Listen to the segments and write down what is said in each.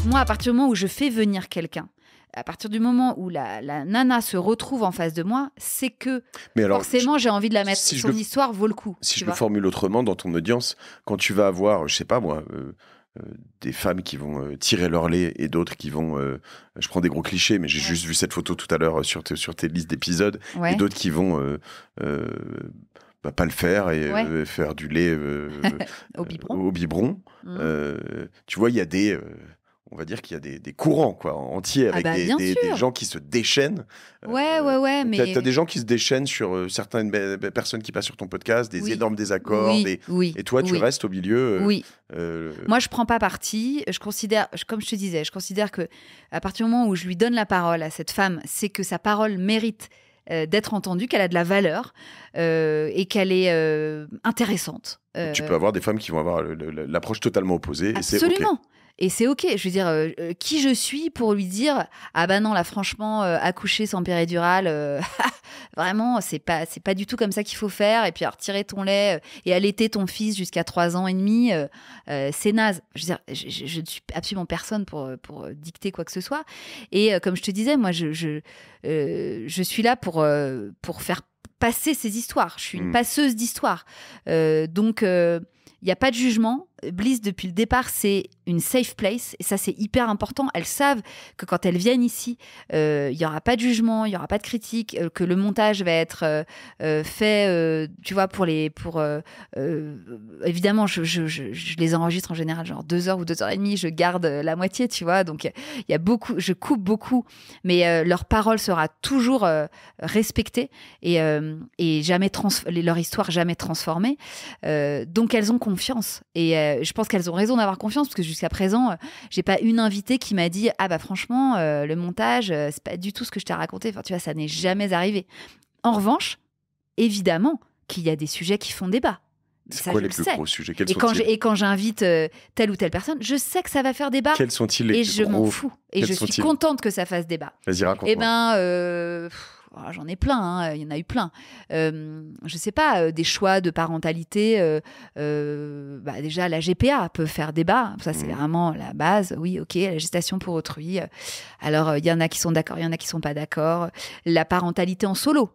Moi, à partir du moment où je fais venir quelqu'un, à partir du moment où la nana se retrouve en face de moi, c'est que forcément j'ai envie de la mettre. Son histoire vaut le coup. Si je le formule autrement, dans ton audience, quand tu vas avoir, je sais pas moi, des femmes qui vont tirer leur lait et d'autres qui vont, je prends des gros clichés, mais j'ai juste vu cette photo tout à l'heure sur tes listes d'épisodes, et d'autres qui vont pas le faire et faire du lait au biberon. Tu vois, il y a des... on va dire qu'il y a des courants quoi, entiers avec des gens qui se déchaînent. Mais... T'as des gens qui se déchaînent sur certaines personnes qui passent sur ton podcast, des énormes désaccords. Et toi, tu restes au milieu. Moi, je prends pas parti. Je considère, comme je te disais, que à partir du moment où je lui donne la parole à cette femme, c'est que sa parole mérite d'être entendue, qu'elle a de la valeur et qu'elle est intéressante. Tu peux avoir des femmes qui vont avoir l'approche totalement opposée. Absolument. Et c'est OK. Et c'est OK. Je veux dire, qui je suis pour lui dire « Ah bah non, là, franchement, accoucher sans péridurale, vraiment, c'est pas du tout comme ça qu'il faut faire. Et puis, retirer ton lait et allaiter ton fils jusqu'à 3 ans et demi, c'est naze. » Je veux dire, je ne suis absolument personne pour dicter quoi que ce soit. Et comme je te disais, moi, je suis là pour faire passer ces histoires. Je suis une passeuse d'histoires. Donc, il n'y a pas de jugement. Bliss, depuis le départ, c'est une safe place. Et ça, c'est hyper important. Elles savent que quand elles viennent ici, il n'y aura pas de jugement, il n'y aura pas de critique, que le montage va être fait, tu vois, évidemment, je les enregistre en général, genre 2 heures ou 2 heures et demie, je garde la moitié, tu vois. Donc, il y a beaucoup, je coupe beaucoup, mais leur parole sera toujours respectée et jamais leur histoire jamais transformée. Donc, elles ont confiance. Et je pense qu'elles ont raison d'avoir confiance, parce que jusqu'à présent, j'ai pas une invitée qui m'a dit « Ah bah franchement, le montage, c'est pas du tout ce que je t'ai raconté. » Enfin, tu vois, ça n'est jamais arrivé. En revanche, évidemment qu'il y a des sujets qui font débat. C'est quoi les plus gros sujets? Et quand j'invite telle ou telle personne, je sais que ça va faire débat. Quels sont-ils les et plus je gros? m'en fous. Et je suis contente que ça fasse débat. Vas-y, raconte-moi. Eh ben... j'en ai plein, hein. Il y en a eu plein. Je sais pas, des choix de parentalité. Déjà, la GPA peut faire débat. Ça, c'est vraiment la base. Oui, ok, la gestation pour autrui. Alors, il y en a qui sont d'accord, il y en a qui sont pas d'accord. La parentalité en solo.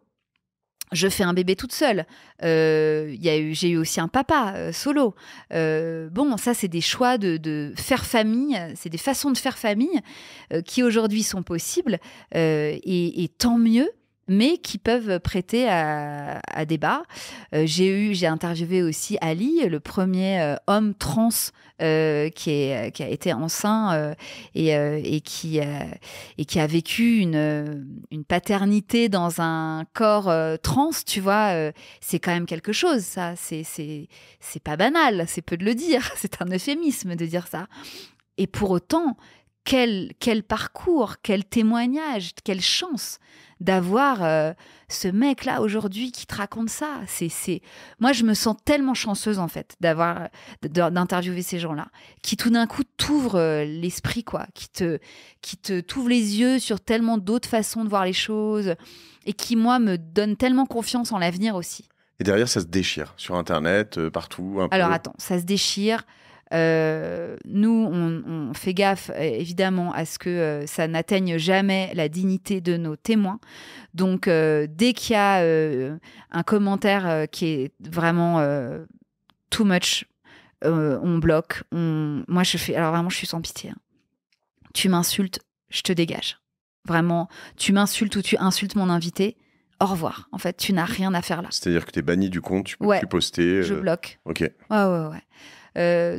Je fais un bébé toute seule. J'ai eu aussi un papa solo. Ça, c'est des choix de faire famille. C'est des façons de faire famille qui aujourd'hui sont possibles. Et tant mieux, mais qui peuvent prêter à débat. J'ai interviewé aussi Ali, le premier homme trans qui a été enceint et qui a vécu une paternité dans un corps trans, tu vois. C'est quand même quelque chose, ça. C'est pas banal, c'est peu de le dire. C'est un euphémisme de dire ça. Et pour autant, quel parcours, quel témoignage, quelle chance d'avoir ce mec-là aujourd'hui qui te raconte ça. Moi, je me sens tellement chanceuse, en fait, d'interviewer ces gens-là, qui tout d'un coup t'ouvrent l'esprit, quoi, qui t'ouvrent les yeux sur tellement d'autres façons de voir les choses et qui, moi, me donnent tellement confiance en l'avenir aussi. Et derrière, ça se déchire sur Internet, partout. Alors, attends, ça se déchire. Nous, on fait gaffe évidemment à ce que ça n'atteigne jamais la dignité de nos témoins. Donc, dès qu'il y a un commentaire qui est vraiment too much, on bloque. Moi, alors vraiment, je suis sans pitié. Hein. Tu m'insultes, je te dégage. Vraiment, tu m'insultes ou tu insultes mon invité. Au revoir. En fait, tu n'as rien à faire là. C'est-à-dire que tu es banni du compte, tu peux plus poster. Je bloque. Ok. Ouais.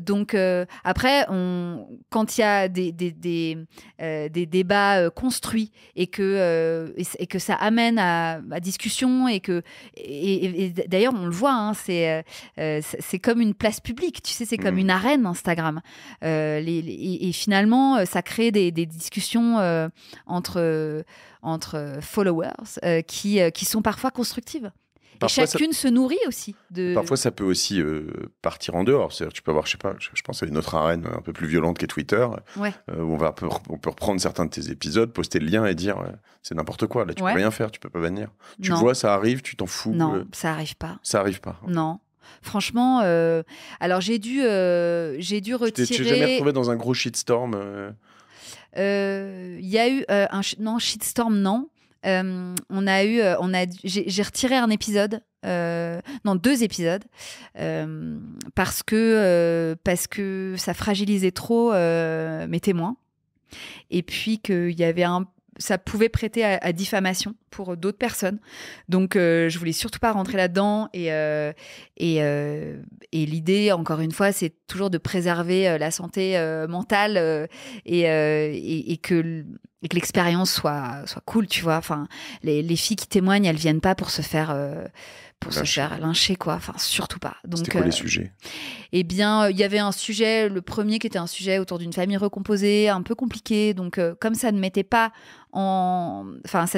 Donc après, quand il y a des débats construits et que ça amène à discussion et d'ailleurs on le voit, hein, c'est comme une place publique, tu sais, c'est comme une arène Instagram. Et finalement, ça crée des discussions entre followers qui sont parfois constructives. Parfois, et chacune se nourrit aussi. Parfois, ça peut aussi partir en dehors. C'est-à-dire, tu peux avoir, je sais pas, je pense à une autre arène un peu plus violente qu'est Twitter, où on peut reprendre certains de tes épisodes, poster le lien et dire c'est n'importe quoi. Là, tu peux rien faire, tu peux pas bannir. Tu vois, ça arrive, tu t'en fous. Non, ça arrive pas. Ça arrive pas. Non. Franchement, alors j'ai dû retirer. Tu t'es jamais retrouvé dans un gros shitstorm Il y a eu non, shitstorm, non. J'ai retiré un épisode, non, 2 épisodes, parce que ça fragilisait trop mes témoins. Et puis qu'il y avait ça pouvait prêter à diffamation pour d'autres personnes. Donc, je voulais surtout pas rentrer là-dedans. Et l'idée, encore une fois, c'est toujours de préserver la santé mentale et que l'expérience soit cool, tu vois. Enfin, les filles qui témoignent, elles viennent pas pour se faire lyncher, quoi. Enfin, surtout pas. Donc, c'était quoi les sujets? Eh bien, il y avait un sujet, le premier qui était un sujet autour d'une famille recomposée, un peu compliqué. Donc, comme ça ne mettait pas ça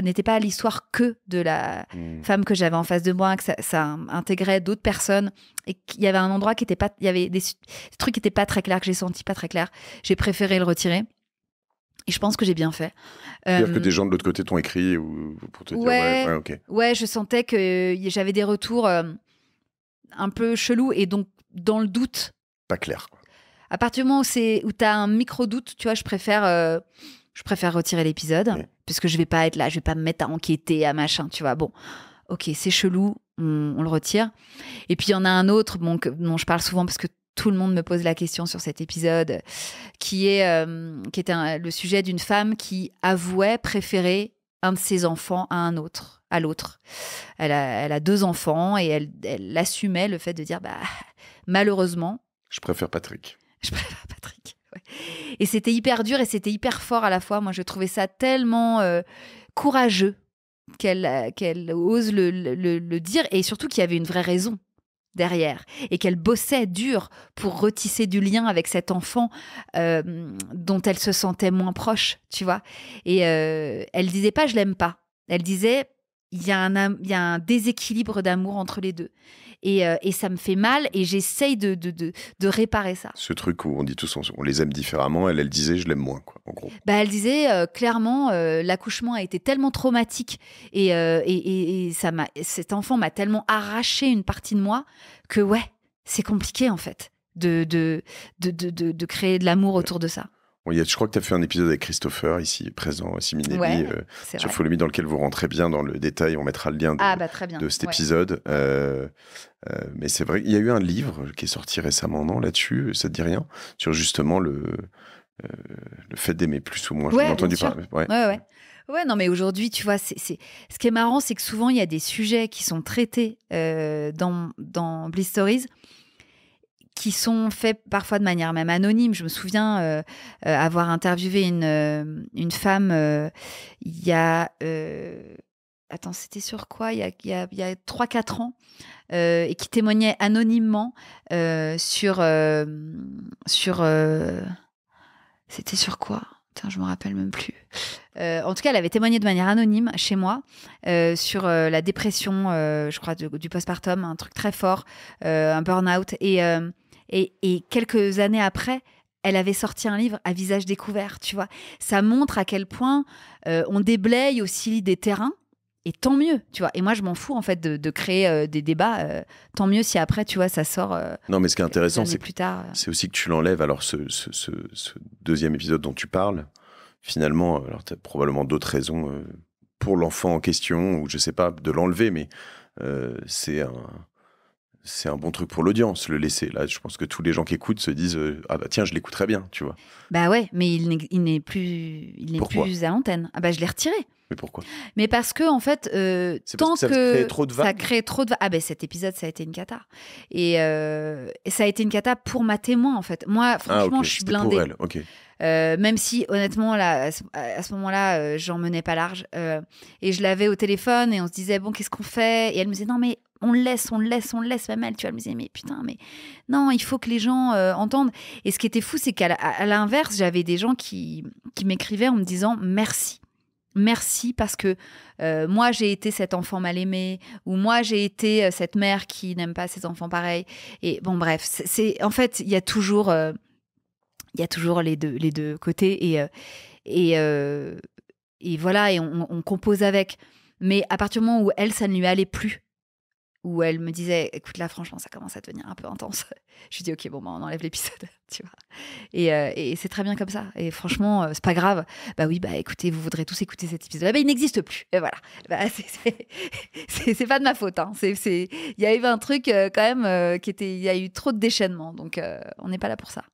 n'était pas l'histoire que de la femme que j'avais en face de moi, que ça intégrait d'autres personnes et qu'il y avait un endroit qui était pas, il y avait des trucs qui étaient pas très clairs, que j'ai senti pas très clairs. J'ai préféré le retirer. Et je pense que j'ai bien fait. C'est-à-dire que des gens de l'autre côté t'ont écrit pour te dire ok. Ouais, je sentais que j'avais des retours un peu chelous et donc dans le doute. Pas clair, quoi. À partir du moment où t'as un micro-doute, tu vois, je préfère retirer l'épisode, puisque je vais pas être là, je vais pas me mettre à enquêter, à machin, tu vois. Bon, ok, c'est chelou, on le retire. Et puis il y en a un autre dont je parle souvent parce que tout le monde me pose la question sur cet épisode, qui était le sujet d'une femme qui avouait préférer un de ses enfants à l'autre. Elle a 2 enfants et elle assumait le fait de dire, malheureusement, je préfère Patrick. Ouais. Et c'était hyper dur et c'était hyper fort à la fois. Moi, je trouvais ça tellement courageux qu'elle ose le dire et surtout qu'il y avait une vraie raison derrière et qu'elle bossait dur pour retisser du lien avec cet enfant dont elle se sentait moins proche, tu vois. Et elle disait pas « je l'aime pas ». Elle disait « il y a un déséquilibre d'amour entre les deux ». Et ça me fait mal et j'essaye de réparer ça. Ce truc où on dit tous on les aime différemment, elle disait je l'aime moins, quoi, en gros. Elle disait clairement l'accouchement a été tellement traumatique et cet enfant m'a tellement arraché une partie de moi que c'est compliqué en fait de créer de l'amour autour de ça. Bon, je crois que tu as fait un épisode avec Christopher, ici présent, Siminelli, sur Follow Me, dans lequel vous rentrez bien dans le détail. On mettra le lien de cet épisode. Mais c'est vrai, il y a eu un livre qui est sorti récemment, non, là-dessus, ça te dit rien? Sur justement le fait d'aimer plus ou moins. Ouais, j'ai entendu parler. Ouais, non, mais aujourd'hui, tu vois, ce qui est marrant, c'est que souvent, il y a des sujets qui sont traités dans Bliss Stories qui sont faits parfois de manière même anonyme. Je me souviens avoir interviewé une femme il y a... attends, c'était sur quoi? Il y a 3-4 ans et qui témoignait anonymement sur... c'était sur quoi? Tiens, je me rappelle même plus. En tout cas, elle avait témoigné de manière anonyme chez moi sur la dépression, je crois, du postpartum, un truc très fort, un burn-out. Et quelques années après, elle avait sorti un livre à visage découvert, tu vois. Ça montre à quel point on déblaye aussi des terrains. Et tant mieux, tu vois. Et moi, je m'en fous, en fait, de créer des débats. Tant mieux si après, tu vois, ça sort. Non, mais ce qui est intéressant, c'est aussi que tu l'enlèves. Alors, ce 2e épisode dont tu parles, finalement, alors tu as probablement d'autres raisons pour l'enfant en question, ou je sais pas, de l'enlever, mais c'est un bon truc pour l'audience, le laisser. Là, je pense que tous les gens qui écoutent se disent ah bah tiens, je l'écouterais bien, tu vois. Bah ouais, mais il n'est plus à l'antenne. Ah bah je l'ai retiré. Mais pourquoi? Mais parce que en fait, tant ça que crée trop de vagues. Ça crée trop de vagues. Ah ben cet épisode, ça a été une cata. Et ça a été une cata pour ma témoin en fait. Moi, franchement, je suis blindée. Pour elle, ok. Même si honnêtement là, à ce moment-là, j'en menais pas large. Et je l'avais au téléphone et on se disait bon, qu'est-ce qu'on fait? Et elle me disait non mais on le laisse, même elle. Tu vois, elle me disait mais putain, mais non, il faut que les gens entendent. Et ce qui était fou, c'est qu'à l'inverse, j'avais des gens qui m'écrivaient en me disant merci. Merci parce que moi j'ai été cet enfant mal aimé ou moi j'ai été cette mère qui n'aime pas ses enfants pareil. Et bon bref, c'est en fait il y a toujours les deux côtés et voilà et on compose avec. Mais à partir du moment où elle ça ne lui allait plus, où elle me disait, écoute, là, franchement, ça commence à devenir un peu intense. Je lui dis, ok, bon, bah, on enlève l'épisode, tu vois. Et c'est très bien comme ça. Et franchement, c'est pas grave. Bah oui, bah écoutez, vous voudrez tous écouter cet épisode. Bah, il n'existe plus. Et voilà. Bah, c'est pas de ma faute. Hein. Il y a eu un truc quand même il y a eu trop de déchaînement. Donc, on n'est pas là pour ça.